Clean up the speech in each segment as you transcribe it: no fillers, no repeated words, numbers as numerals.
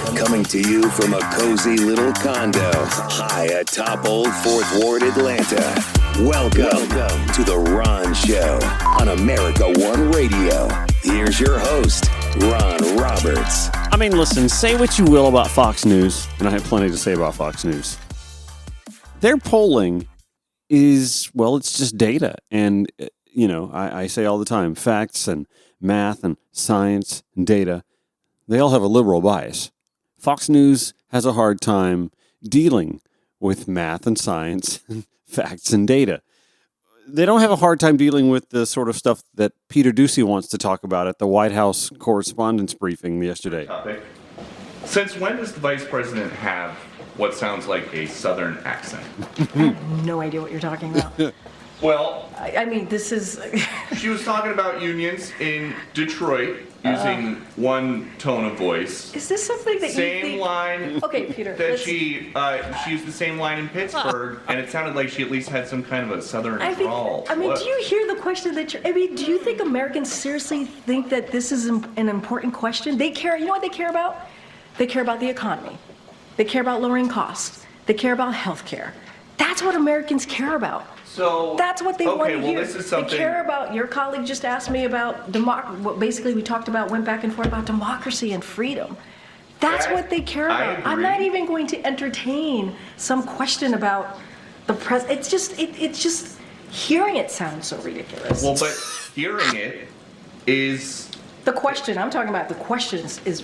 Coming to you from a cozy little condo high atop Old Fourth Ward, Atlanta. Welcome to The Ron Show on America One Radio. Here's your host, Ron Roberts. I mean, listen, say what you will about Fox News, and I have plenty to say about Fox News. Their polling is, well, it's just data. And, you know, I say all the time, facts and math and science and data, they all have a liberal bias. Fox News has a hard time dealing with math and science and facts and data. They don't have a hard time dealing with the sort of stuff that Peter Doocy wants to talk about at the White House Correspondents' Briefing yesterday. Since when does the Vice President have what sounds like a Southern accent? I have no idea what you're talking about. Well, I mean, this is... she was talking about unions in Detroit using one tone of voice. Is this something that same you think... line Okay, Peter. that she used the same line in Pittsburgh, and it sounded like she at least had some kind of a Southern drawl. I mean, do you hear the question that you're... I mean, do you think Americans seriously think that this is an important question? They care... You know what they care about? They care about the economy. They care about lowering costs. They care about health care. That's what Americans care about. So that's what they want to hear. This is something... They care about, your colleague just asked me about, what basically we talked about, went back and forth about democracy and freedom. That's what they care about. I'm not even going to entertain some question about the president. It's just, hearing it sounds so ridiculous. Well, but hearing it is... The question, I'm talking about the questions is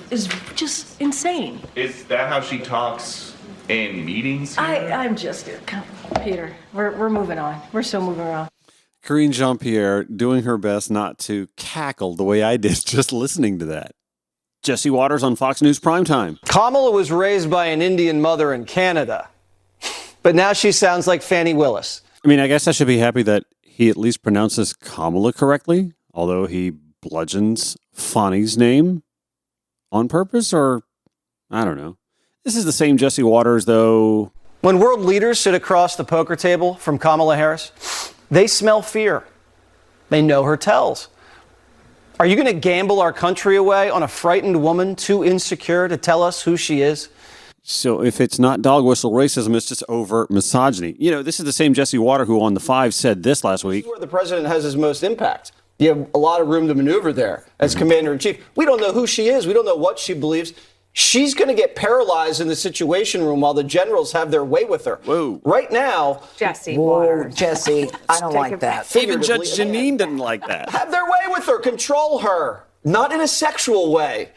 just insane. Is that how she talks in meetings here? I'm just, Peter, we're moving on. We're still moving on. Karine Jean-Pierre doing her best not to cackle the way I did just listening to that. Jesse Waters on Fox News Primetime. Kamala was raised by an Indian mother in Canada, but now she sounds like Fannie Willis. I mean, I guess I should be happy that he at least pronounces Kamala correctly, although he bludgeons Fani's name on purpose, or I don't know. This is the same Jesse Waters, though. When world leaders sit across the poker table from Kamala Harris, they smell fear. They know her tells. Are you going to gamble our country away on a frightened woman too insecure to tell us who she is? So if it's not dog whistle racism, it's just overt misogyny. You know, this is the same Jesse Water who on The Five said this last week. This is where the president has his most impact. You have a lot of room to maneuver there as commander-in-chief. We don't know who she is. We don't know what she believes. She's going to get paralyzed in the Situation Room while the generals have their way with her. Whoa. Right now... Jesse Waters. Jesse, I don't like that. Even Judge Janine didn't like that. Have their way with her. Control her. Not in a sexual way.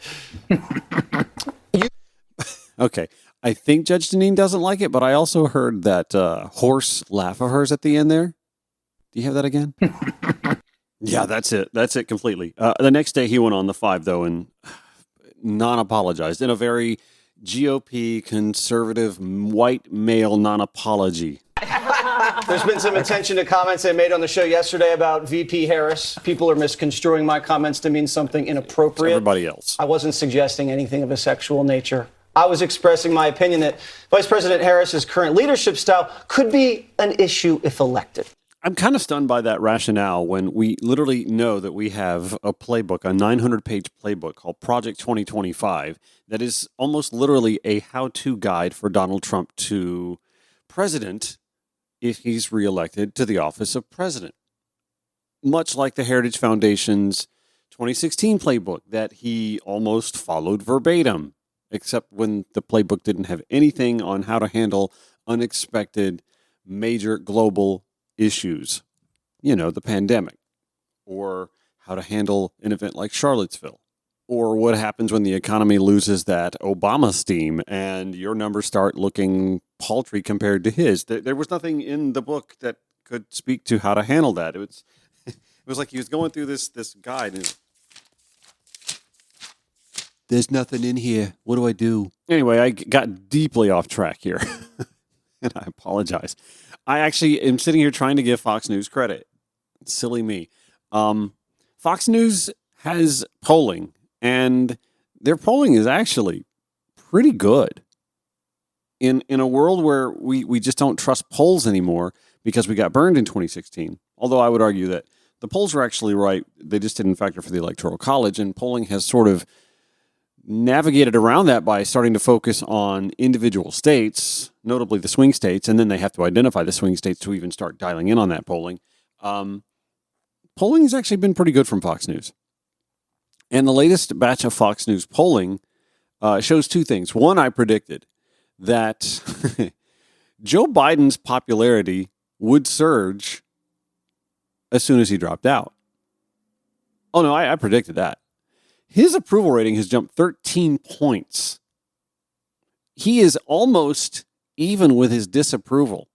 Okay. I think Judge Janine doesn't like it, but I also heard that horse laugh of hers at the end there. Do you have that again? Yeah, that's it. That's it completely. The next day he went on The Five, though, and non-apologized in a very GOP conservative white male non-apology. There's been some attention to comments I made on the show yesterday about VP Harris. People are misconstruing my comments to mean something inappropriate. It's everybody else. I wasn't suggesting anything of a sexual nature. I was expressing my opinion that Vice President Harris's current leadership style could be an issue if elected. I'm kind of stunned by that rationale when we literally know that we have a playbook, a 900-page playbook called Project 2025 that is almost literally a how-to guide for Donald Trump to president if he's reelected to the office of president. Much like the Heritage Foundation's 2016 playbook that he almost followed verbatim, except when the playbook didn't have anything on how to handle unexpected major global issues, you know, the pandemic, or how to handle an event like Charlottesville, or what happens when the economy loses that Obama steam and your numbers start looking paltry compared to his. There was nothing in the book that could speak to how to handle that. It was like he was going through this guide and there's nothing in here. What do I do? Anyway, I got deeply off track here and I apologize. I actually am sitting here trying to give Fox News credit. Silly me. Fox News has polling, and their polling is actually pretty good. In a world where we just don't trust polls anymore because we got burned in 2016, although I would argue that the polls were actually right. They just didn't factor for the Electoral College, and polling has sort of navigated around that by starting to focus on individual states, notably the swing states, and then they have to identify the swing states to even start dialing in on that polling. Polling has actually been pretty good from Fox News. And the latest batch of Fox News polling shows two things. One, I predicted that Joe Biden's popularity would surge as soon as he dropped out. Oh, no, I predicted that. His approval rating has jumped 13 points. He is almost even with his disapproval.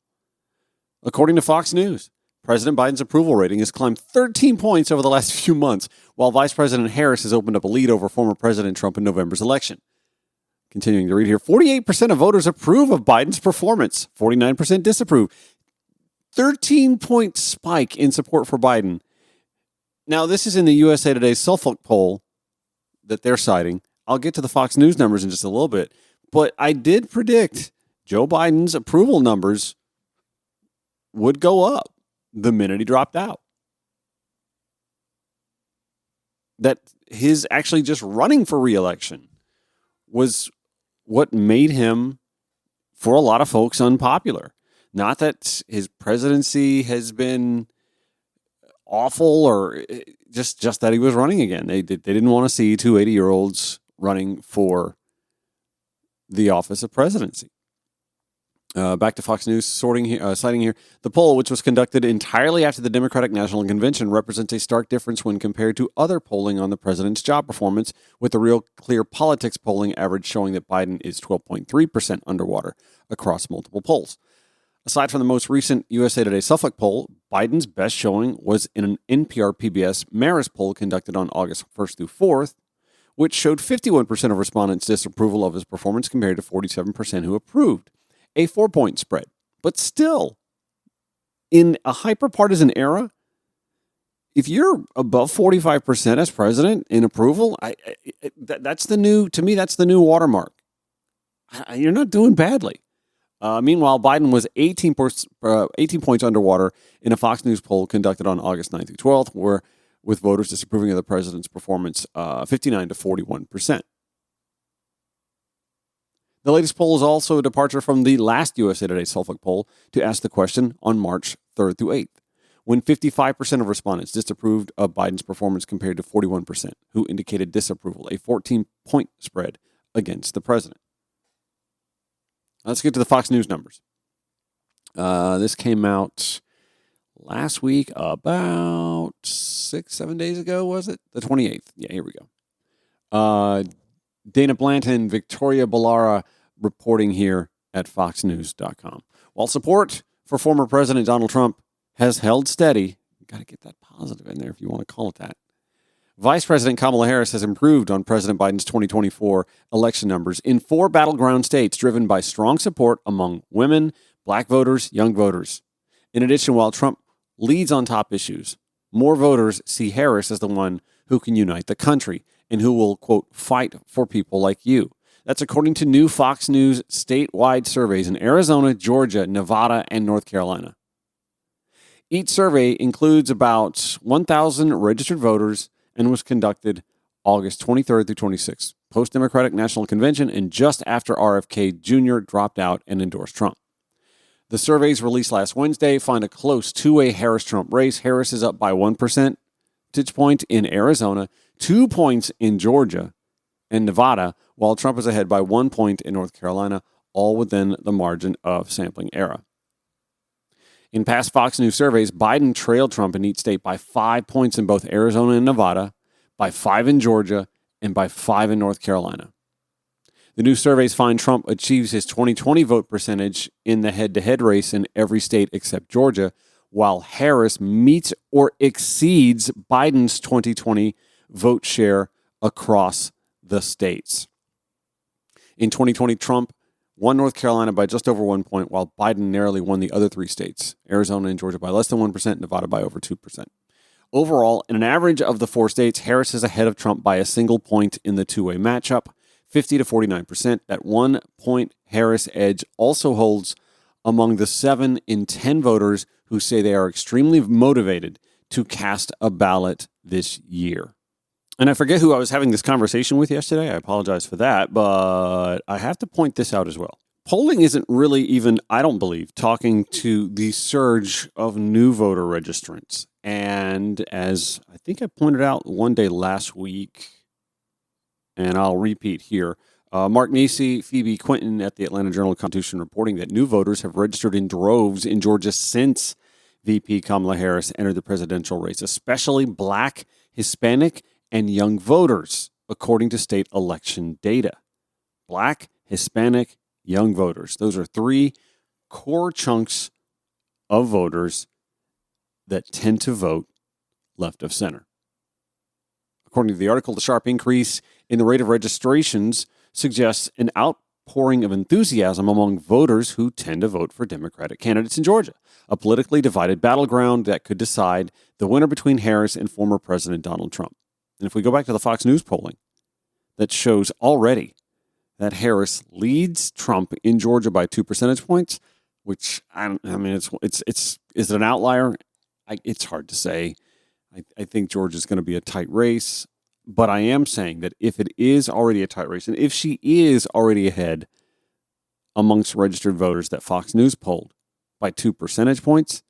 According to Fox News, President Biden's approval rating has climbed 13 points over the last few months, while Vice President Harris has opened up a lead over former President Trump in November's election. Continuing to read here, 48% of voters approve of Biden's performance, 49% disapprove. 13-point spike in support for Biden. Now, this is in the USA Today's Suffolk poll that they're citing. I'll get to the Fox News numbers in just a little bit, but I did predict Joe Biden's approval numbers would go up the minute he dropped out. That his actually just running for re-election was what made him, for a lot of folks, unpopular. Not that his presidency has been awful or just that he was running again. They didn't want to see two 80-year-olds running for the office of presidency. Back to Fox News, citing here, the poll, which was conducted entirely after the Democratic National Convention, represents a stark difference when compared to other polling on the president's job performance, with the Real Clear Politics polling average showing that Biden is 12.3% underwater across multiple polls. Aside from the most recent USA Today Suffolk poll, Biden's best showing was in an NPR PBS Marist poll conducted on August 1st through 4th, which showed 51% of respondents' disapproval of his performance compared to 47% who approved. A 4-point spread. But still, in a hyper-partisan era, if you're above 45% as president in approval, that's the new watermark. You're not doing badly. Meanwhile, Biden was 18 points underwater in a Fox News poll conducted on August 9th through 12th, where with voters disapproving of the president's performance 59 to 41%. The latest poll is also a departure from the last USA Today Suffolk poll to ask the question on March 3rd through 8th, when 55% of respondents disapproved of Biden's performance compared to 41% who indicated disapproval, a 14-point spread against the president. Let's get to the Fox News numbers. This came out last week, about 6-7 days ago, was it? The 28th. Yeah, here we go. Dana Blanton, Victoria Ballara reporting here at foxnews.com. While support for former President Donald Trump has held steady, got to get that positive in there if you want to call it that, Vice President Kamala Harris has improved on President Biden's 2024 election numbers in 4 battleground states driven by strong support among women, black voters, young voters. In addition, while Trump leads on top issues, more voters see Harris as the one who can unite the country and who will, quote, fight for people like you. That's according to new Fox News statewide surveys in Arizona, Georgia, Nevada, and North Carolina. Each survey includes about 1,000 registered voters and was conducted August 23rd through 26th, post-Democratic National Convention and just after RFK Jr. dropped out and endorsed Trump. The surveys released last Wednesday find a close two-way Harris-Trump race. Harris is up by 1 percentage point in Arizona, 2 points in Georgia and Nevada, while Trump is ahead by 1 point in North Carolina, all within the margin of sampling error. In past Fox News surveys, Biden trailed Trump in each state by 5 points in both Arizona and Nevada, by 5 in Georgia, and by 5 in North Carolina. The new surveys find Trump achieves his 2020 vote percentage in the head-to-head race in every state except Georgia, while Harris meets or exceeds Biden's 2020 vote share across the states. In 2020, Trump won North Carolina by just over 1 point, while Biden narrowly won the other 3 states, Arizona and Georgia by less than 1%, Nevada by over 2%. Overall, in an average of the 4 states, Harris is ahead of Trump by a single point in the two-way matchup, 50 to 49%. That 1 point Harris edge also holds among the 7 in 10 voters who say they are extremely motivated to cast a ballot this year. And I forget who I was having this conversation with yesterday. I apologize for that, but I have to point this out as well. Polling isn't really even, I don't believe, talking to the surge of new voter registrants. And as I think I pointed out one day last week, and I'll repeat here, Mark Nisi, Phoebe Quinton at the Atlanta Journal-Constitution reporting that new voters have registered in droves in Georgia since VP Kamala Harris entered the presidential race, especially Black, Hispanic, and young voters, according to state election data. Black, Hispanic, young voters. Those are three core chunks of voters that tend to vote left of center. According to the article, the sharp increase in the rate of registrations suggests an outpouring of enthusiasm among voters who tend to vote for Democratic candidates in Georgia, a politically divided battleground that could decide the winner between Harris and former President Donald Trump. And if we go back to the Fox News polling, that shows already that Harris leads Trump in Georgia by 2 percentage points, which is it an outlier? It's hard to say. I think Georgia's going to be a tight race, but I am saying that if it is already a tight race, and if she is already ahead amongst registered voters that Fox News polled by 2 percentage points,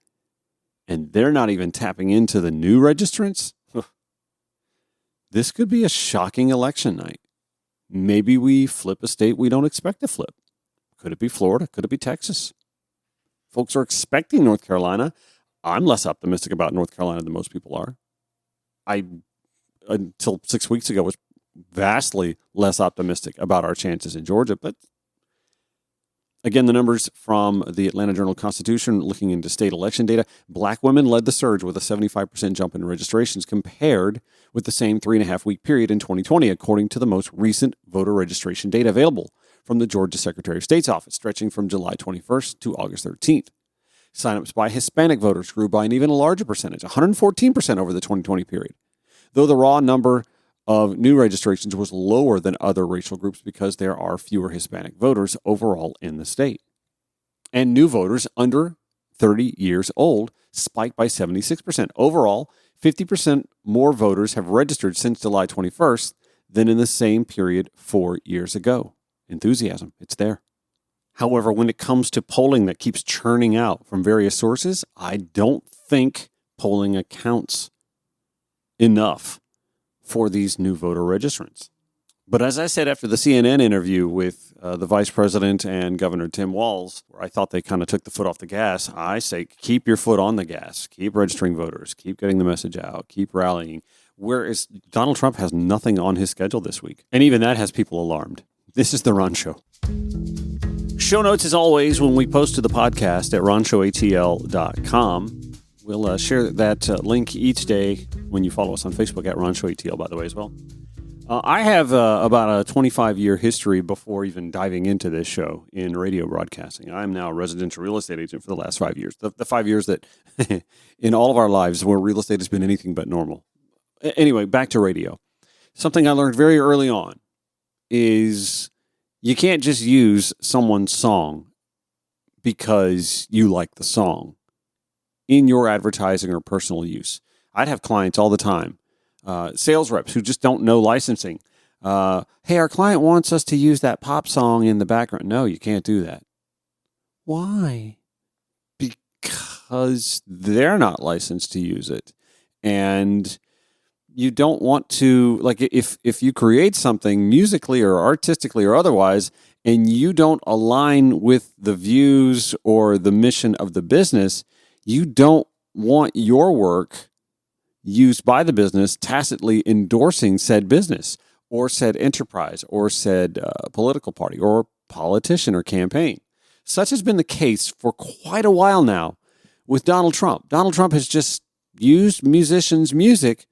and they're not even tapping into the new registrants, this could be a shocking election night. Maybe we flip a state we don't expect to flip. Could it be Florida? Could it be Texas? Folks are expecting North Carolina. I'm less optimistic about North Carolina than most people are. I, until 6 weeks ago, was vastly less optimistic about our chances in Georgia. But again, the numbers from the Atlanta Journal-Constitution looking into state election data, Black women led the surge with a 75% jump in registrations compared with the same 3.5-week period in 2020, according to the most recent voter registration data available from the Georgia Secretary of State's office, stretching from July 21st to August 13th. Signups by Hispanic voters grew by an even larger percentage, 114% over the 2020 period, though the raw number of new registrations was lower than other racial groups because there are fewer Hispanic voters overall in the state. And new voters under 30 years old spiked by 76%. Overall, 50% more voters have registered since July 21st than in the same period 4 years ago. Enthusiasm, it's there. However, when it comes to polling that keeps churning out from various sources, I don't think polling accounts enough for these new voter registrants. But as I said after the CNN interview with the Vice President and Governor Tim Walz, where I thought they kind of took the foot off the gas, I say keep your foot on the gas. Keep registering voters. Keep getting the message out. Keep rallying. Whereas Donald Trump has nothing on his schedule this week. And even that has people alarmed. This is The Ron Show. Show notes, as always, when we post to the podcast at ronshowatl.com. We'll share that link each day when you follow us on Facebook at ronshowatl, by the way, as well. I have about a 25-year history before even diving into this show in radio broadcasting. I'm now a residential real estate agent for the last 5 years. The 5 years that in all of our lives where real estate has been anything but normal. Anyway, back to radio. Something I learned very early on is you can't just use someone's song because you like the song in your advertising or personal use. I'd have clients all the time, sales reps who just don't know licensing. Hey, our client wants us to use that pop song in the background. No, you can't do that. Why? Because they're not licensed to use it. And you don't want to, like, if you create something musically or artistically or otherwise, and you don't align with the views or the mission of the business, you don't want your work used by the business tacitly endorsing said business or said enterprise or said political party or politician or campaign. Such has been the case for quite a while now with Donald Trump. Donald Trump has just used musicians' music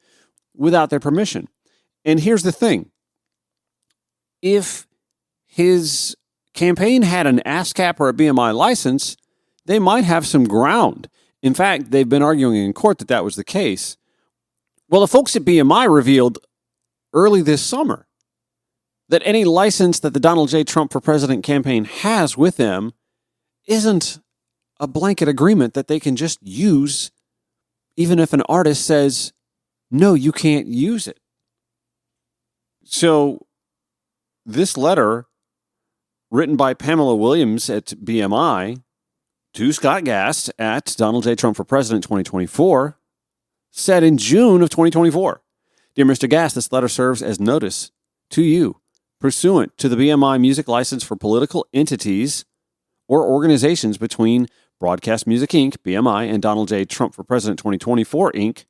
without their permission. And here's the thing. If his campaign had an ASCAP or a BMI license, they might have some ground. In fact, they've been arguing in court that that was the case. Well, the folks at BMI revealed early this summer that any license that the Donald J. Trump for President campaign has with them isn't a blanket agreement that they can just use, even if an artist says, no, you can't use it. So this letter, written by Pamela Williams at BMI to Scott Gast at Donald J. Trump for President 2024, said in June of 2024, Dear Mr. Gast, this letter serves as notice to you pursuant to the BMI music license for political entities or organizations between Broadcast Music Inc., BMI, and Donald J. Trump for President 2024, Inc.,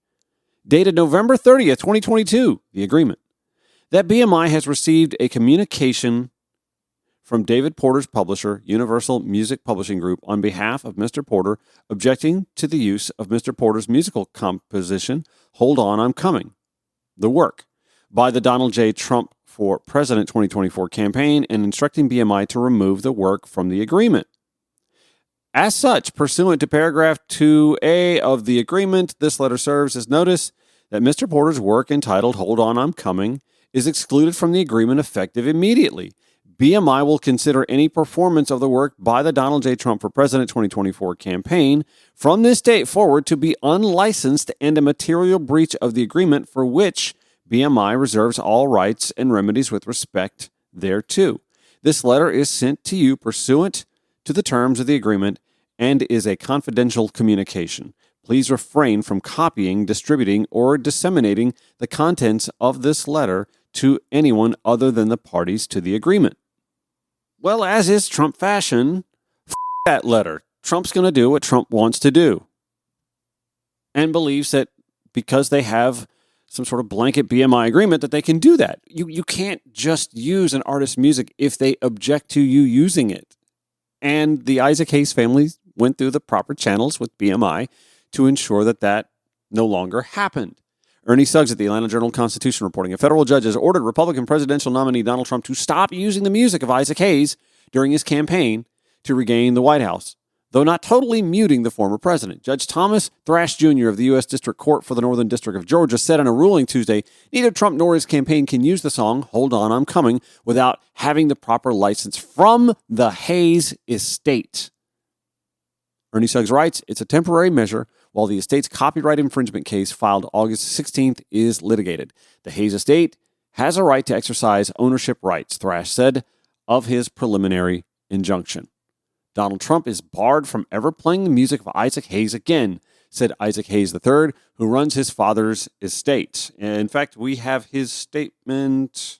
dated November 30th, 2022, the agreement, that BMI has received a communication from David Porter's publisher, Universal Music Publishing Group, on behalf of Mr. Porter, objecting to the use of Mr. Porter's musical composition, Hold On, I'm Coming, the work, by the Donald J. Trump for President 2024 campaign, and instructing BMI to remove the work from the agreement. As such, pursuant to paragraph 2A of the agreement, this letter serves as notice that Mr. Porter's work entitled Hold On, I'm Coming is excluded from the agreement effective immediately. BMI will consider any performance of the work by the Donald J. Trump for President 2024 campaign from this date forward to be unlicensed and a material breach of the agreement for which BMI reserves all rights and remedies with respect thereto. This letter is sent to you pursuant to the terms of the agreement and is a confidential communication. Please refrain from copying, distributing, or disseminating the contents of this letter to anyone other than the parties to the agreement. Well, as is Trump fashion, that letter. Trump's going to do what Trump wants to do. And believes that because they have some sort of blanket BMI agreement that they can do that. You can't just use an artist's music if they object to you using it. And the Isaac Hayes family went through the proper channels with BMI to ensure that that no longer happened. Ernie Suggs at the Atlanta Journal-Constitution reporting, a federal judge has ordered Republican presidential nominee Donald Trump to stop using the music of Isaac Hayes during his campaign to regain the White House, though not totally muting the former president. Judge Thomas Thrash Jr. of the U.S. District Court for the Northern District of Georgia said in a ruling Tuesday, neither Trump nor his campaign can use the song Hold On, I'm Coming without having the proper license from the Hayes estate. Ernie Suggs writes, it's a temporary measure while the estate's copyright infringement case filed August 16th is litigated. The Hayes estate has a right to exercise ownership rights, Thrash said, of his preliminary injunction. Donald Trump is barred from ever playing the music of Isaac Hayes again, said Isaac Hayes III, who runs his father's estate. In fact, we have his statement.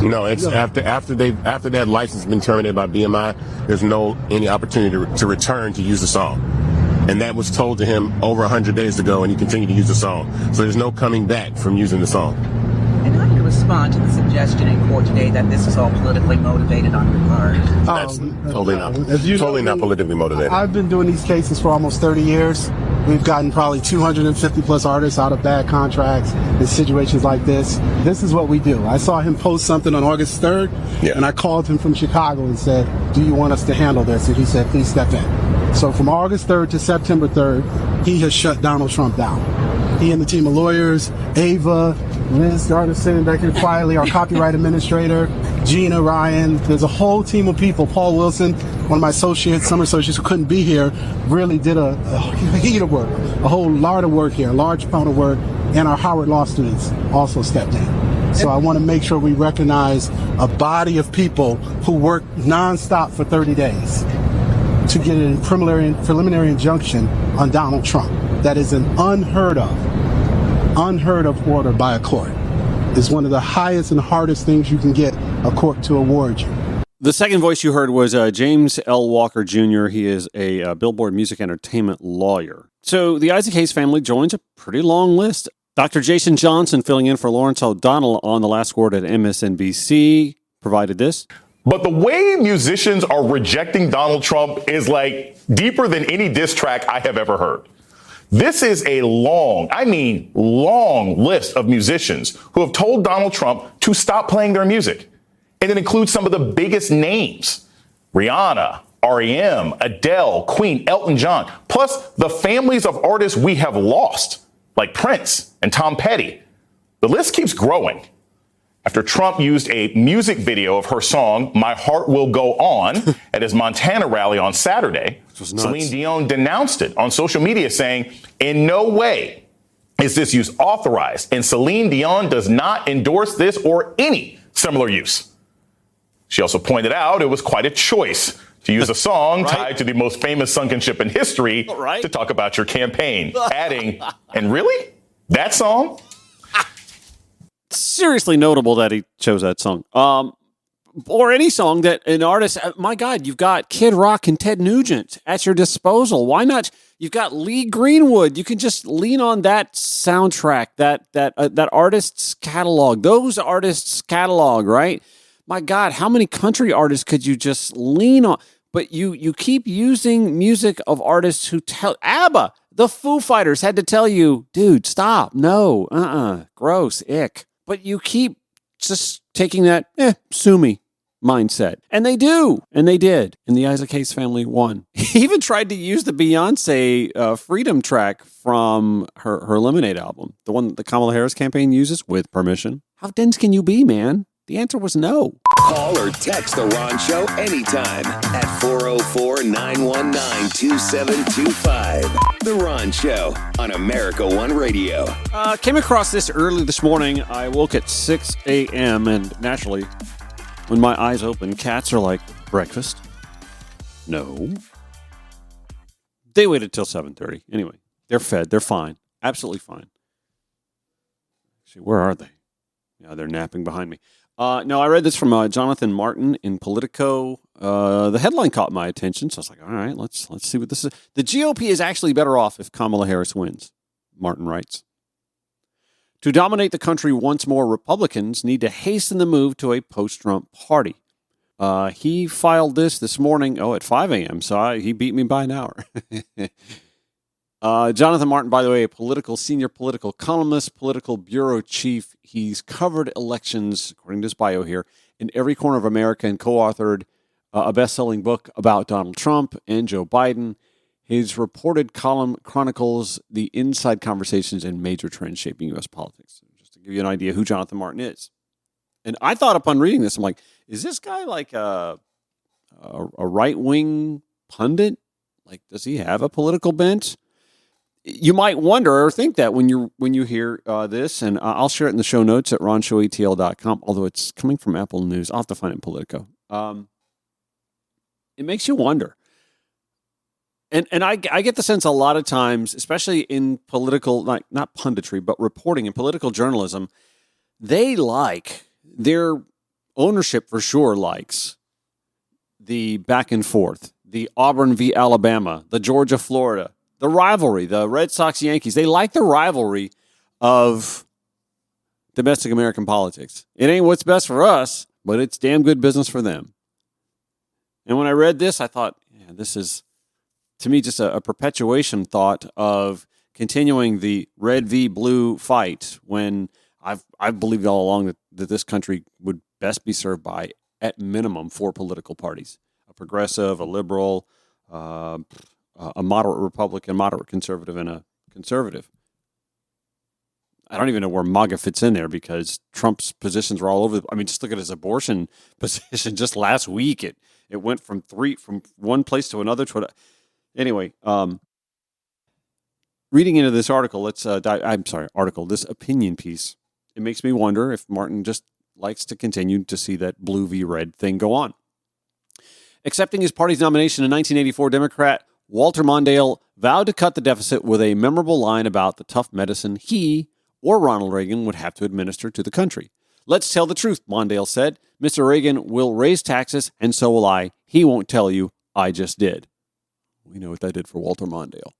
No, it's after that license has been terminated by BMI, there's any opportunity to return to use the song. And that was told to him over 100 days ago, and he continued to use the song. So there's no coming back from using the song. And how do you respond to the suggestion in court today that this is all politically motivated on your part? That's totally not politically motivated. I've been doing these cases for almost 30 years. We've gotten probably 250 plus artists out of bad contracts in situations like this. This is what we do. I saw him post something on August 3rd, and I called him from Chicago and said, do you want us to handle this? And he said, please step in. So from August 3rd to September 3rd, he has shut Donald Trump down. He and the team of lawyers, Ava, Liz Gardnerson back here quietly, our copyright administrator, Gina, Ryan, there's a whole team of people. Paul Wilson, one of my summer associates who couldn't be here, really did a heat of work, a whole lot of work here, a large amount of work, and our Howard Law students also stepped in. So I want to make sure we recognize a body of people who worked nonstop for 30 days to get a preliminary injunction on Donald Trump. That is an unheard of order by a court. It's one of the highest and hardest things you can get a court to award you. The second voice you heard was James L. Walker Jr. He is a Billboard music entertainment lawyer. So the Isaac Hayes family joins a pretty long list. Dr. Jason Johnson, filling in for Lawrence O'Donnell on The Last Word at MSNBC, provided this. But the way musicians are rejecting Donald Trump is like deeper than any diss track I have ever heard. This is a long list of musicians who have told Donald Trump to stop playing their music. And it includes some of the biggest names: Rihanna, R.E.M., Adele, Queen, Elton John, plus the families of artists we have lost, like Prince and Tom Petty. The list keeps growing. After Trump used a music video of her song, My Heart Will Go On, at his Montana rally on Saturday, Celine Dion denounced it on social media, saying, in no way is this use authorized? And Celine Dion does not endorse this or any similar use. She also pointed out it was quite a choice to use a song tied to the most famous sunken ship in history to talk about your campaign, adding, and really? That song? Seriously notable that he chose that song. Or any song that an artist, my God, you've got Kid Rock and Ted Nugent at your disposal. Why not? You've got Lee Greenwood. You can just lean on that soundtrack, that artist's catalog, those artists' catalog, right? My God, how many country artists could you just lean on? But you keep using music of artists who tell ABBA, the Foo Fighters had to tell you, dude, stop, no, gross, ick. But you keep just taking that, sue me mindset. And they do. And they did. And the Isaac Hayes family won. He even tried to use the Beyonce Freedom track from her Lemonade album, the one that the Kamala Harris campaign uses with permission. How dense can you be, man? The answer was no. Call or text The Ron Show anytime at 404-919-2725. The Ron Show on America One Radio. Came across this early this morning. I woke at 6 a.m. and naturally, when my eyes open, cats are like, breakfast? No. They waited till 7:30. Anyway, they're fed. They're fine. Absolutely fine. Actually, where are they? Yeah, they're napping behind me. No, I read this from Jonathan Martin in Politico. The headline caught my attention, so I was like, all right, let's see what this is. The GOP is actually better off if Kamala Harris wins, Martin writes. To dominate the country once more, Republicans need to hasten the move to a post-Trump party. He filed this morning, at 5 a.m., so he beat me by an hour. Jonathan Martin, by the way, senior political columnist, political bureau chief. He's covered elections, according to his bio here, in every corner of America and co-authored a best-selling book about Donald Trump and Joe Biden. His reported column chronicles the inside conversations and major trends shaping U.S. politics. Just to give you an idea who Jonathan Martin is. And I thought upon reading this, I'm like, is this guy like a right-wing pundit? Like, does he have a political bent? You might wonder or think that when you hear this, and I'll share it in the show notes at ronshowatl.com, although it's coming from Apple News. I'll have to find it in Politico. It makes you wonder. And I get the sense a lot of times, especially in political, like not punditry, but reporting and political journalism, their ownership for sure likes the back and forth, the Auburn v. Alabama, the Georgia, Florida, the rivalry, the Red Sox, Yankees. They like the rivalry of domestic American politics. It ain't what's best for us, but it's damn good business for them. And when I read this, I thought, this is, to me, just a perpetuation thought of continuing the red v. blue fight when I've believed all along that this country would best be served by, at minimum, 4 political parties: a progressive, a liberal, a moderate Republican, moderate conservative, and a conservative. I don't even know where MAGA fits in there because Trump's positions were all over. I mean, just look at his abortion position. Just last week, it went from one place to another. Anyway, reading into this article, this opinion piece, it makes me wonder if Martin just likes to continue to see that blue v. red thing go on. Accepting his party's nomination in 1984, Democrat Walter Mondale vowed to cut the deficit with a memorable line about the tough medicine he or Ronald Reagan would have to administer to the country. Let's tell the truth, Mondale said. Mr. Reagan will raise taxes, and so will I. He won't tell you. I just did. We know what that did for Walter Mondale.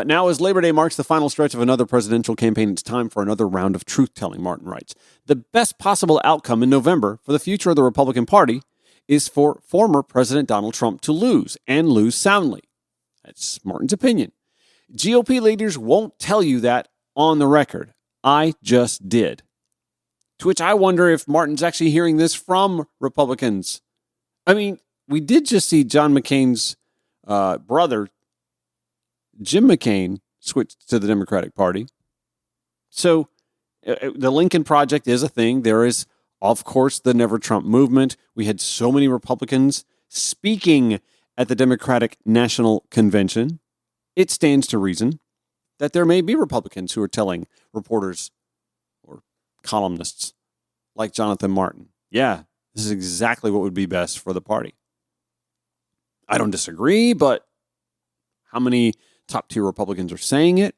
Now, as Labor Day marks the final stretch of another presidential campaign, it's time for another round of truth-telling, Martin writes. The best possible outcome in November for the future of the Republican Party is for former President Donald Trump to lose, and lose soundly. That's Martin's opinion. GOP leaders won't tell you that on the record. I just did. To which I wonder if Martin's actually hearing this from Republicans. I mean, we did just see John McCain's brother, Jim McCain, switch to the Democratic Party. So the Lincoln Project is a thing. There is, of course, the Never Trump movement. We had so many Republicans speaking at the Democratic National Convention. It stands to reason that there may be Republicans who are telling reporters or columnists like Jonathan Martin, yeah, this is exactly what would be best for the party. I don't disagree, but how many top-tier Republicans are saying it?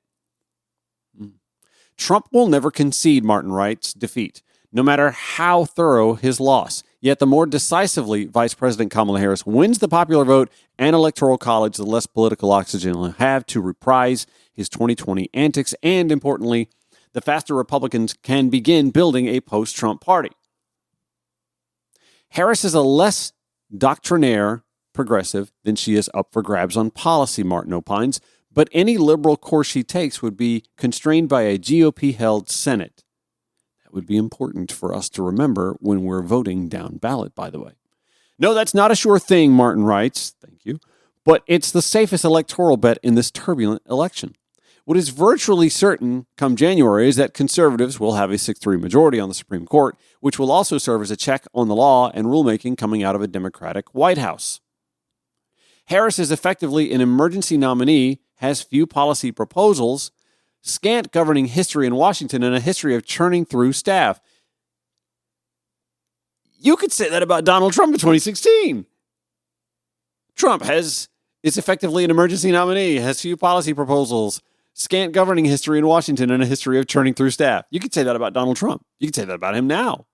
Trump will never concede, Martin writes, defeat, no matter how thorough his loss. Yet the more decisively Vice President Kamala Harris wins the popular vote and Electoral College, the less political oxygen he'll have to reprise his 2020 antics, and importantly, the faster Republicans can begin building a post-Trump party. Harris is a less doctrinaire progressive than she is up for grabs on policy, Martin opines, but any liberal course she takes would be constrained by a GOP-held Senate. That would be important for us to remember when we're voting down ballot, by the way. No, that's not a sure thing, Martin writes. Thank you. But it's the safest electoral bet in this turbulent election. What is virtually certain come January is that conservatives will have a 6-3 majority on the Supreme Court, which will also serve as a check on the law and rulemaking coming out of a Democratic White House. Harris is effectively an emergency nominee, has few policy proposals, scant governing history in Washington, and a history of churning through staff. You could say that about Donald Trump in 2016. Trump is effectively an emergency nominee, has few policy proposals, scant governing history in Washington, and a history of churning through staff. You could say that about Donald Trump. You could say that about him now.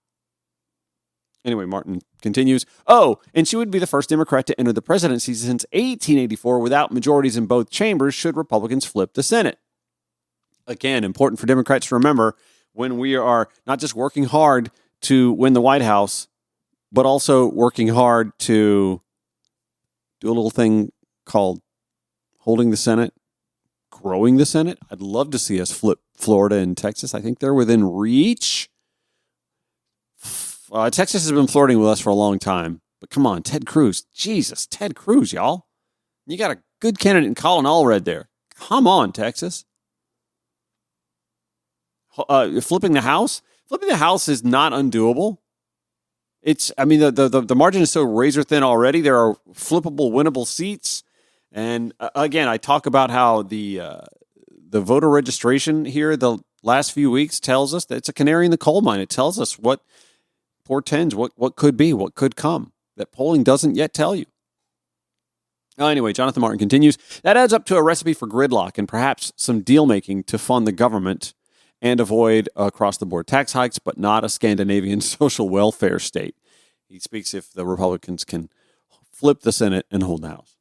Anyway, Martin continues, and she would be the first Democrat to enter the presidency since 1884 without majorities in both chambers should Republicans flip the Senate. Again, important for Democrats to remember when we are not just working hard to win the White House, but also working hard to do a little thing called holding the Senate, growing the Senate. I'd love to see us flip Florida and Texas. I think they're within reach. Texas has been flirting with us for a long time. But come on, Ted Cruz. Jesus, Ted Cruz, y'all. You got a good candidate in Colin Allred there. Come on, Texas. Flipping the House? Flipping the House is not undoable. The margin is so razor thin already. There are flippable, winnable seats. And again, I talk about how the voter registration here the last few weeks tells us that it's a canary in the coal mine. It tells us what portends, what could be, what could come, that polling doesn't yet tell you. Anyway, Jonathan Martin continues, that adds up to a recipe for gridlock and perhaps some deal-making to fund the government and avoid across-the-board tax hikes, but not a Scandinavian social welfare state. He speaks if the Republicans can flip the Senate and hold the House.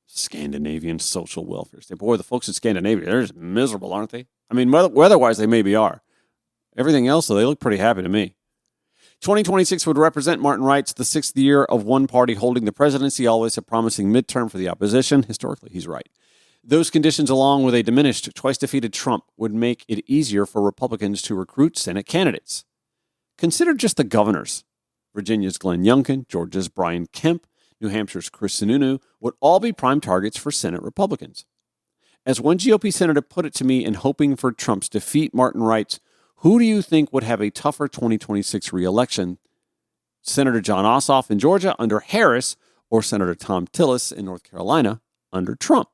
Scandinavian social welfare state. Boy, the folks in Scandinavia, they're just miserable, aren't they? I mean, weather-wise, they maybe are. Everything else, though, they look pretty happy to me. 2026 would represent, Martin writes, the 6th year of one party holding the presidency, always a promising midterm for the opposition. Historically, he's right. Those conditions, along with a diminished, twice-defeated Trump, would make it easier for Republicans to recruit Senate candidates. Consider just the governors. Virginia's Glenn Youngkin, Georgia's Brian Kemp, New Hampshire's Chris Sununu would all be prime targets for Senate Republicans. As one GOP senator put it to me in hoping for Trump's defeat, Martin writes, who do you think would have a tougher 2026 reelection? Senator John Ossoff in Georgia under Harris or Senator Thom Tillis in North Carolina under Trump?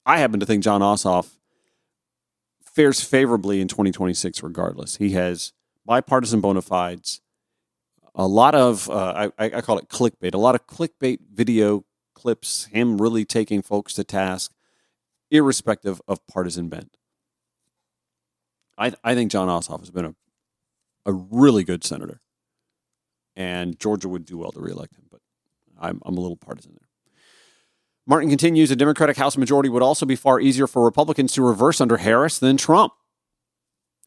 I happen to think John Ossoff fares favorably in 2026 regardless. He has bipartisan bona fides, a lot of, I call it clickbait, a lot of clickbait video clips, him really taking folks to task, irrespective of partisan bent. I think John Ossoff has been a really good senator, and Georgia would do well to reelect him, but I'm a little partisan there. Martin continues, a Democratic House majority would also be far easier for Republicans to reverse under Harris than Trump.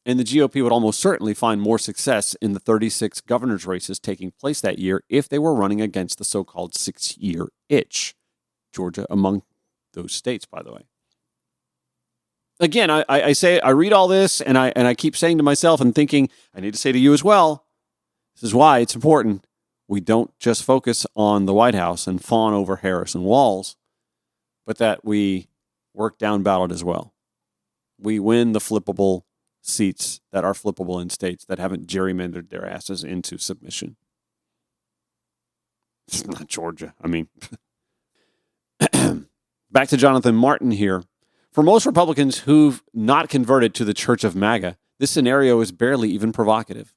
And the GOP would almost certainly find more success in the 36 governor's races taking place that year if they were running against the so-called 6-year itch. Georgia among those states, by the way. Again, I read all this and I keep saying to myself and thinking, I need to say to you as well, this is why it's important we don't just focus on the White House and fawn over Harris and Walz, but that we work down ballot as well. We win the flippable seats that are flippable in states that haven't gerrymandered their asses into submission. It's not Georgia. I mean, back to Jonathan Martin here. For most Republicans who've not converted to the Church of MAGA, this scenario is barely even provocative.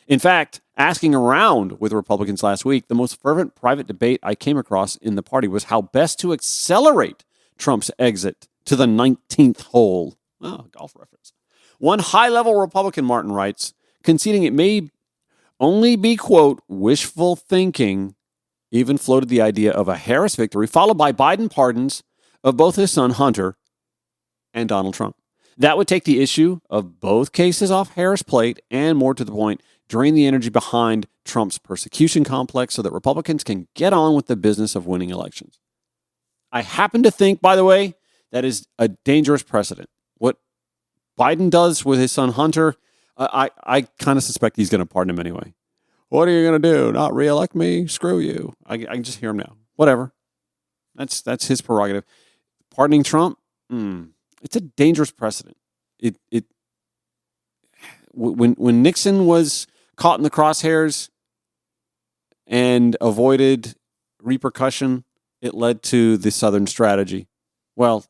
In fact, asking around with Republicans last week, the most fervent private debate I came across in the party was how best to accelerate Trump's exit to the 19th hole. Oh, golf reference. One high-level Republican, Martin writes, conceding it may only be, quote, wishful thinking, even floated the idea of a Harris victory, followed by Biden pardons of both his son Hunter and Donald Trump. That would take the issue of both cases off Harris' plate and, more to the point, drain the energy behind Trump's persecution complex so that Republicans can get on with the business of winning elections. I happen to think, by the way, that is a dangerous precedent. What Biden does with his son Hunter, I kind of suspect he's going to pardon him anyway. What are you going to do? Not reelect me? Screw you. I can just hear him now. Whatever. That's his prerogative. Pardoning Trump, it's a dangerous precedent. When Nixon was caught in the crosshairs and avoided repercussion, it led to the Southern strategy. Well,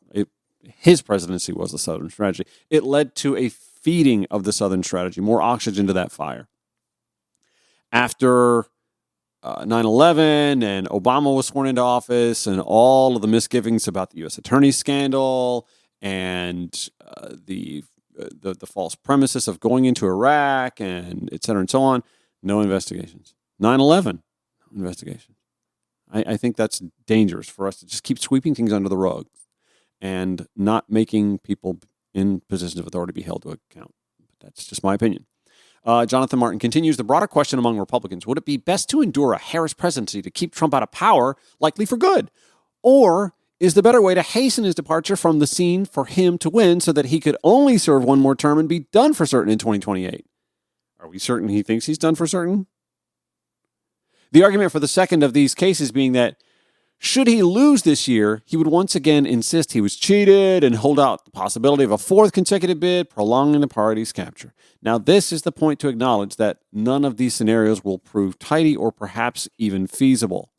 his presidency was the Southern strategy. It led to a feeding of the Southern strategy, more oxygen to that fire. After 9/11 and Obama was sworn into office and all of the misgivings about the U.S. Attorney scandal and the false premises of going into Iraq and et cetera and so on, no investigations. 9/11, no investigations. I think that's dangerous for us to just keep sweeping things under the rug and not making people in positions of authority be held to account. But that's just my opinion. Jonathan Martin continues, the broader question among Republicans, would it be best to endure a Harris presidency to keep Trump out of power, likely for good? Or is the better way to hasten his departure from the scene for him to win so that he could only serve one more term and be done for certain in 2028? Are we certain he thinks he's done for certain? The argument for the second of these cases being that should he lose this year, he would once again insist he was cheated and hold out the possibility of a fourth consecutive bid, prolonging the party's capture. Now, this is the point to acknowledge that none of these scenarios will prove tidy or perhaps even feasible.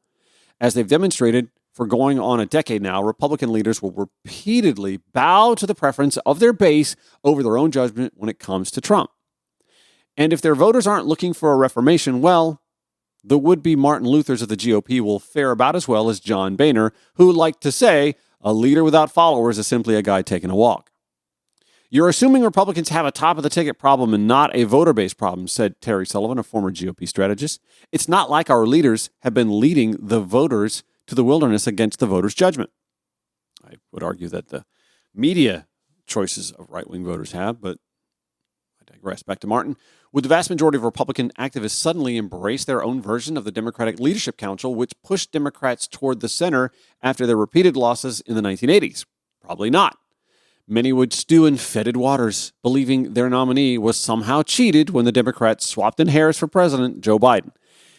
As they've demonstrated for going on a decade now, Republican leaders will repeatedly bow to the preference of their base over their own judgment when it comes to Trump. And if their voters aren't looking for a reformation, well, the would-be Martin Luthers of the GOP will fare about as well as John Boehner, who liked to say, a leader without followers is simply a guy taking a walk. You're assuming Republicans have a top-of-the-ticket problem and not a voter-based problem, said Terry Sullivan, a former GOP strategist. It's not like our leaders have been leading the voters to the wilderness against the voters' judgment. I would argue that the media choices of right-wing voters have, but I digress. Back to Martin. Would the vast majority of Republican activists suddenly embrace their own version of the Democratic Leadership Council, which pushed Democrats toward the center after their repeated losses in the 1980s? Probably not. Many would stew in fetid waters, believing their nominee was somehow cheated when the Democrats swapped in Harris for President Joe Biden.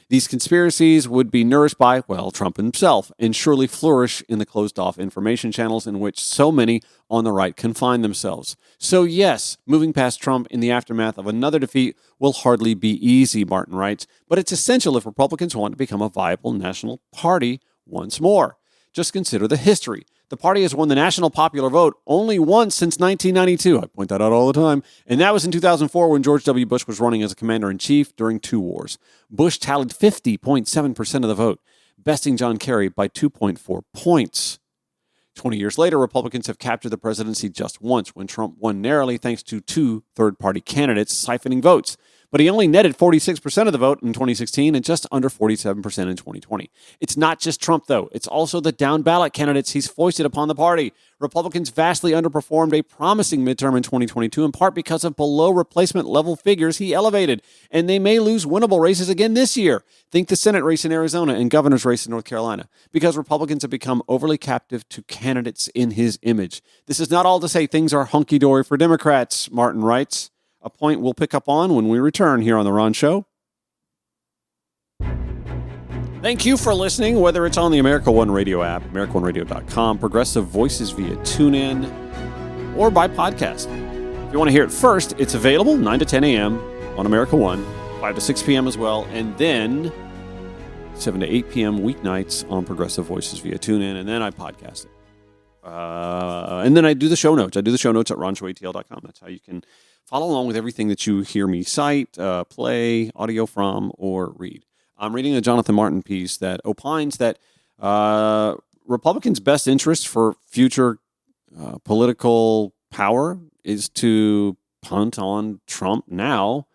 These conspiracies would be nourished by, well, Trump himself, and surely flourish in the closed-off information channels in which so many on the right confine themselves. So yes, moving past Trump in the aftermath of another defeat will hardly be easy, Martin writes, but it's essential if Republicans want to become a viable national party once more. Just consider the history. The party has won the national popular vote only once since 1992. I point that out all the time. And that was in 2004 when George W. Bush was running as a commander-in-chief during two wars. Bush tallied 50.7% of the vote, besting John Kerry by 2.4 points. 20 years later, Republicans have captured the presidency just once when Trump won narrowly thanks to two third-party candidates siphoning votes. But he only netted 46% of the vote in 2016 and just under 47% in 2020. It's not just Trump, though. It's also the down-ballot candidates he's foisted upon the party. Republicans vastly underperformed a promising midterm in 2022, in part because of below-replacement level figures he elevated. And they may lose winnable races again this year. Think the Senate race in Arizona and governor's race in North Carolina, because Republicans have become overly captive to candidates in his image. This is not all to say things are hunky-dory for Democrats, Martin writes. A point we'll pick up on when we return here on The Ron Show. Thank you for listening, whether it's on the America One Radio app, AmericaOneRadio.com, Progressive Voices via TuneIn, or by podcast. If you want to hear it first, it's available 9 to 10 a.m. on America One, 5 to 6 p.m. as well, and then 7 to 8 p.m. weeknights on Progressive Voices via TuneIn, and then I podcast it. And then I do the show notes. I do the show notes at ronshowatl.com. That's how you can follow along with everything that you hear me cite, play, audio from, or read. I'm reading a Jonathan Martin piece that opines that Republicans' best interest for future political power is to punt on Trump now,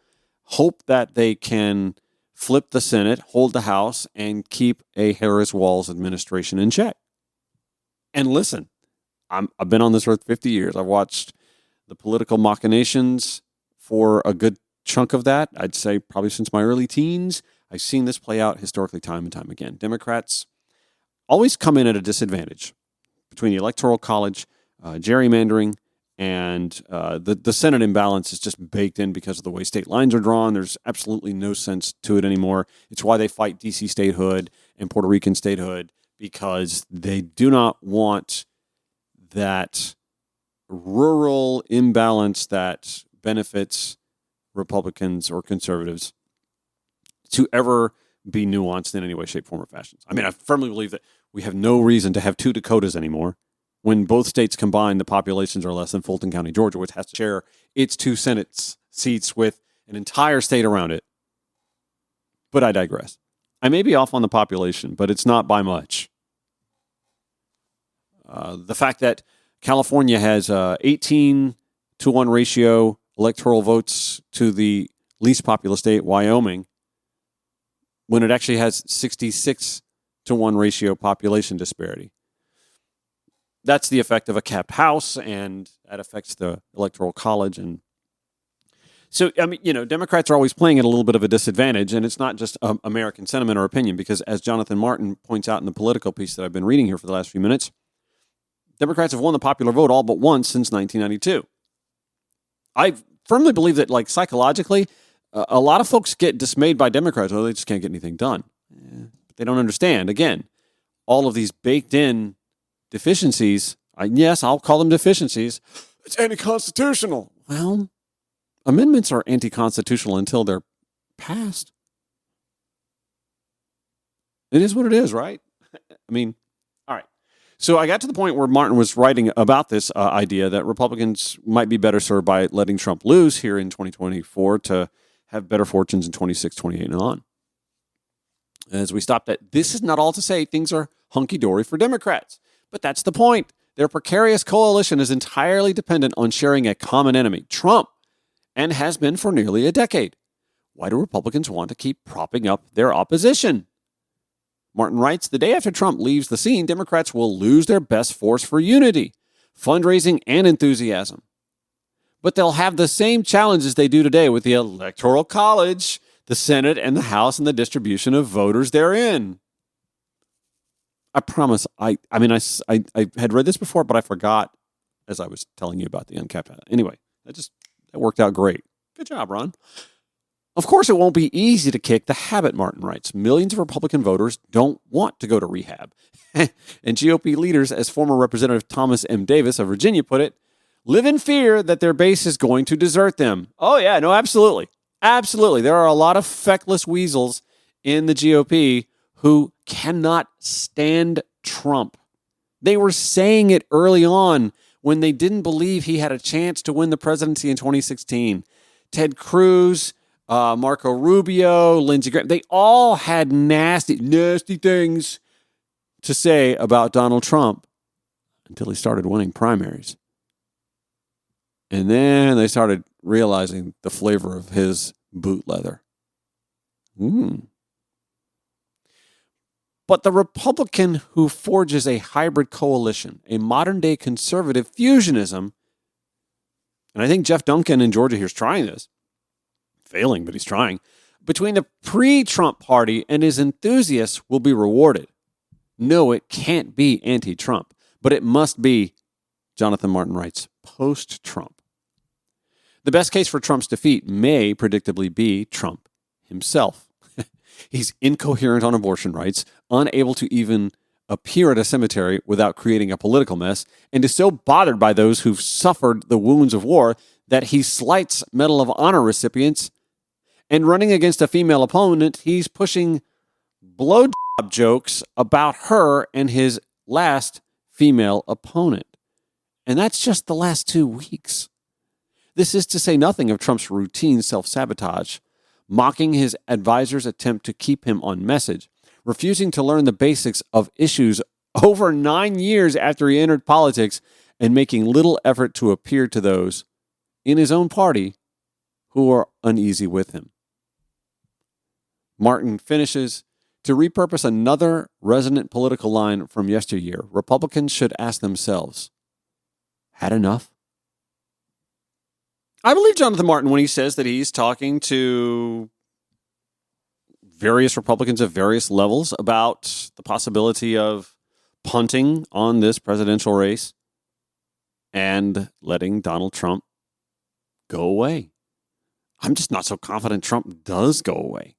hope that they can flip the Senate, hold the House, and keep a Harris-Walz administration in check. And listen, I've been on this earth 50 years. I've watched the political machinations for a good chunk of that. I'd say probably since my early teens. I've seen this play out historically time and time again. Democrats always come in at a disadvantage between the Electoral College, gerrymandering, and the Senate imbalance is just baked in because of the way state lines are drawn. There's absolutely no sense to it anymore. It's why they fight D.C. statehood and Puerto Rican statehood, because they do not want that rural imbalance that benefits Republicans or conservatives to ever be nuanced in any way, shape, form, or fashion. I mean, I firmly believe that we have no reason to have two Dakotas anymore. When both states combined, the populations are less than Fulton County, Georgia, which has to share its 2 Senate seats with an entire state around it. But I digress. I may be off on the population, but it's not by much. The fact that California has 18-1 ratio electoral votes to the least populous state, Wyoming, when it actually has 66-1 ratio population disparity. That's the effect of a capped house, and that affects the Electoral College. And so, I mean, Democrats are always playing at a little bit of a disadvantage, and it's not just American sentiment or opinion, because as Jonathan Martin points out in the Politico piece that I've been reading here for the last few minutes, Democrats have won the popular vote all but once since 1992. I firmly believe that, like, psychologically, a lot of folks get dismayed by Democrats. Oh, they just can't get anything done. But they don't understand. Again, all of these baked-in deficiencies, yes, I'll call them deficiencies. It's anti-constitutional. Well, amendments are anti-constitutional until they're passed. It is what it is, right? I mean, all right. So I got to the point where Martin was writing about this idea that Republicans might be better served by letting Trump lose here in 2024 to have better fortunes in 26, 28, and on. As we stopped at, this is not all to say things are hunky-dory for Democrats. But that's the point. Their precarious coalition is entirely dependent on sharing a common enemy, Trump, and has been for nearly a decade. Why do Republicans want to keep propping up their opposition? Martin writes, the day after Trump leaves the scene, Democrats will lose their best force for unity, fundraising, and enthusiasm. But they'll have the same challenges they do today with the Electoral College, the Senate, and the House, and the distribution of voters therein. I promise, I had read this before, but I forgot as I was telling you about the uncapped. Anyway, that worked out great. Good job, Ron. Of course, it won't be easy to kick the habit, Martin writes. Millions of Republican voters don't want to go to rehab. And GOP leaders, as former Representative Thomas M. Davis of Virginia put it, live in fear that their base is going to desert them. Oh, yeah, no, absolutely. Absolutely. There are a lot of feckless weasels in the GOP who cannot stand Trump. They were saying it early on when they didn't believe he had a chance to win the presidency in 2016. Ted Cruz, Marco Rubio, Lindsey Graham, they all had nasty things to say about Donald Trump until he started winning primaries. And then they started realizing the flavor of his boot leather. But the Republican who forges a hybrid coalition, a modern-day conservative fusionism, and I think Jeff Duncan in Georgia here is trying this, failing, but he's trying, between the pre-Trump party and his enthusiasts will be rewarded. No, it can't be anti-Trump, but it must be, Jonathan Martin writes, post-Trump. The best case for Trump's defeat may predictably be Trump himself. He's incoherent on abortion rights, unable to even appear at a cemetery without creating a political mess, and is so bothered by those who've suffered the wounds of war that he slights Medal of Honor recipients. And running against a female opponent, he's pushing blowjob jokes about her and his last female opponent. And that's just the last 2 weeks. This is to say nothing of Trump's routine self-sabotage, mocking his advisors' attempt to keep him on message, refusing to learn the basics of issues over 9 years after he entered politics, and making little effort to appear to those in his own party who are uneasy with him. Martin finishes, to repurpose another resonant political line from yesteryear, Republicans should ask themselves, had enough? I believe Jonathan Martin when he says that he's talking to various Republicans of various levels about the possibility of punting on this presidential race and letting Donald Trump go away. I'm just not so confident Trump does go away.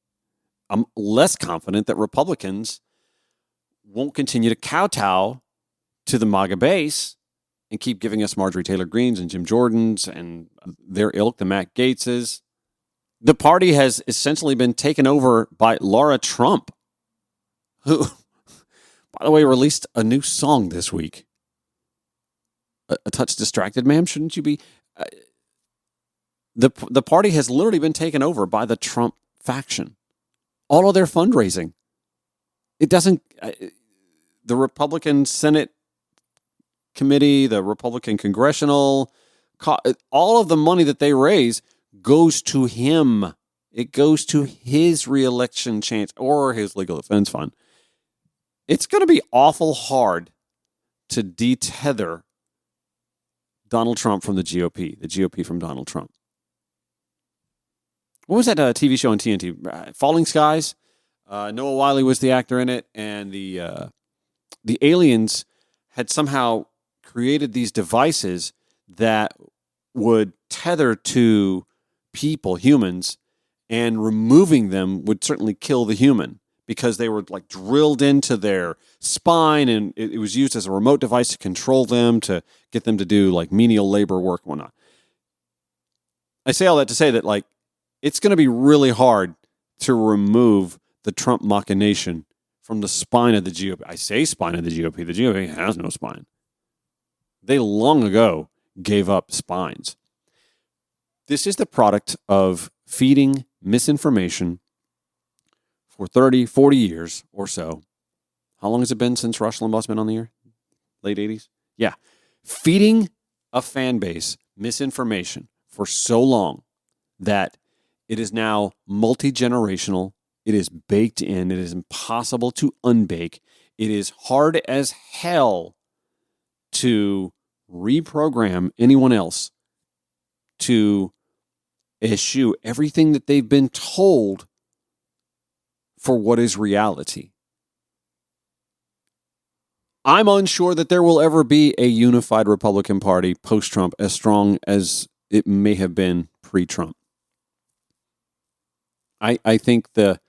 I'm less confident that Republicans won't continue to kowtow to the MAGA base and keep giving us Marjorie Taylor Greenes and Jim Jordans and their ilk, the Matt Gaetzes. The party has essentially been taken over by Laura Trump, who, by the way, released a new song this week. A touch distracted, ma'am? Shouldn't you be? The party has literally been taken over by the Trump faction. All of their fundraising. It doesn't. The Republican Senate Committee, the Republican Congressional, all of the money that they raise goes to him. It goes to his reelection chance or his legal defense fund. It's going to be awful hard to detether Donald Trump from the GOP from Donald Trump. What was that TV show on TNT? Falling Skies? Noah Wyle was the actor in it, and the aliens had somehow created these devices that would tether to people, humans, and removing them would certainly kill the human because they were like drilled into their spine, and it was used as a remote device to control them, to get them to do like menial labor work and whatnot. I say all that to say that like it's going to be really hard to remove the Trump machination from the spine of the GOP. I say spine of the GOP. The GOP has no spine. They long ago gave up spines. This is the product of feeding misinformation for 30, 40 years or so. How long has it been since Rush Limbaugh's been on the air? Late 80s? Yeah. Feeding a fan base misinformation for so long that it is now multi-generational. It is baked in. It is impossible to unbake. It is hard as hell to reprogram anyone else to eschew everything that they've been told for what is reality. I'm unsure that there will ever be a unified Republican Party post-Trump as strong as it may have been pre-Trump. I think the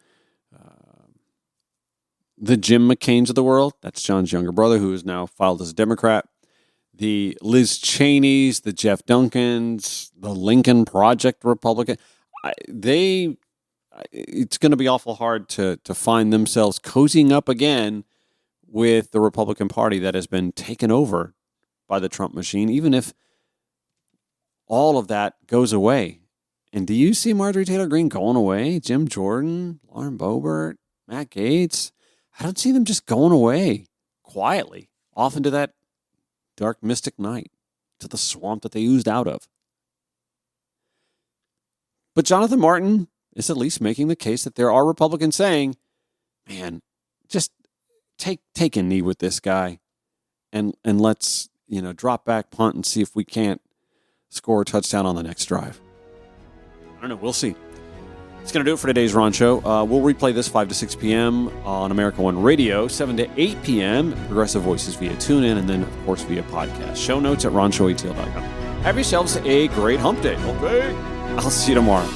Jim McCains of the world, that's John's younger brother who is now filed as a Democrat, the Liz Cheneys, the Jeff Duncans, the Lincoln Project Republican, it's going to be awful hard to find themselves cozying up again with the Republican Party that has been taken over by the Trump machine, even if all of that goes away. And do you see Marjorie Taylor Greene going away? Jim Jordan, Lauren Boebert, Matt Gaetz? I don't see them just going away quietly off into that dark mystic night, to the swamp that they oozed out of. But Jonathan Martin is at least making the case that there are Republicans saying, man, just take a knee with this guy and let's, drop back, punt, and see if we can't score a touchdown on the next drive. I don't know. We'll see. It's going to do it for today's Ron Show. We'll replay this 5 to 6 p.m. on America One Radio, 7 to 8 p.m. Progressive Voices via TuneIn, and then, of course, via podcast. Show notes at RonShowATL.com. Have yourselves a great hump day, okay? I'll see you tomorrow.